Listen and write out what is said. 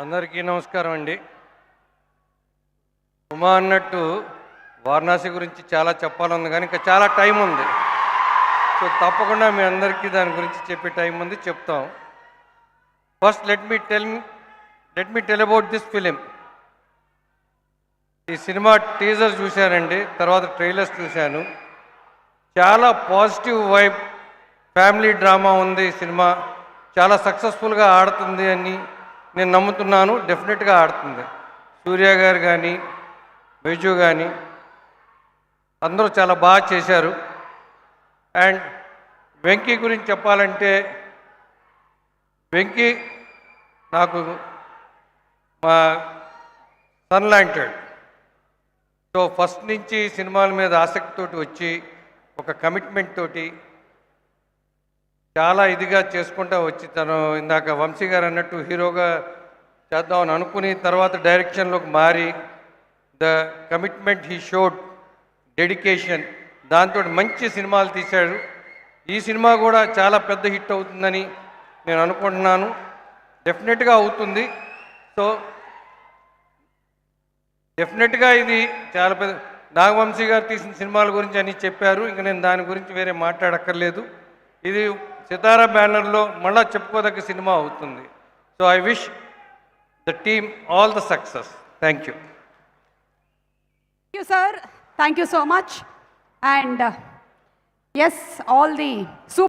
అందరికీ నమస్కారం అండి. ఉమా అన్నట్టు వారణాసి గురించి చాలా చెప్పాలని కానీ ఇంకా చాలా టైం ఉంది. సో తప్పకుండా మీ అందరికీ దాని గురించి చెప్పే టైం ఉంది, చెప్తాం. First let me tell about this film. ఈ సినిమా టీజర్ చూశానండి, తర్వాత ట్రైలర్స్ చూశాను. చాలా పాజిటివ్ వైబ్, ఫ్యామిలీ డ్రామా ఉంది. ఈ సినిమా చాలా సక్సెస్ఫుల్గా ఆడుతుంది అని నేను నమ్ముతున్నాను. డెఫినెట్గా ఆడుతుంది. సూర్య గారు కానీ, బైజు కానీ అందరూ చాలా బాగా చేశారు. అండ్ వెంకీ గురించి చెప్పాలంటే, వెంకీ నాకు మా సన్ లాంటాడు. సో ఫస్ట్ నుంచి సినిమాల మీద ఆసక్తితోటి వచ్చి ఒక కమిట్మెంట్ తోటి చాలా ఇదిగా చేసుకుంటూ వచ్చి తను ఇందాక వంశీ గారు అన్నట్టు హీరోగా చేద్దామని అనుకుని తర్వాత డైరెక్షన్లోకి మారి the commitment he showed, dedication, దాంతో మంచి సినిమాలు తీశాడు. ఈ సినిమా కూడా చాలా పెద్ద హిట్ అవుతుందని నేను అనుకుంటున్నాను. డెఫినెట్గా అవుతుంది. సో డెఫినెట్గా ఇది చాలా పెద్ద, నాగవంశీ గారు తీసిన సినిమాల గురించి అని చెప్పారు. ఇంక నేను దాని గురించి వేరే మాట్లాడక్కర్లేదు. ఇది సితారా బ్యానర్లో మళ్ళా చెప్పుకోదగ్గ సినిమా అవుతుంది. So I wish the team all the success. Thank you. Thank you, sir. Thank you so much. And yes, all the super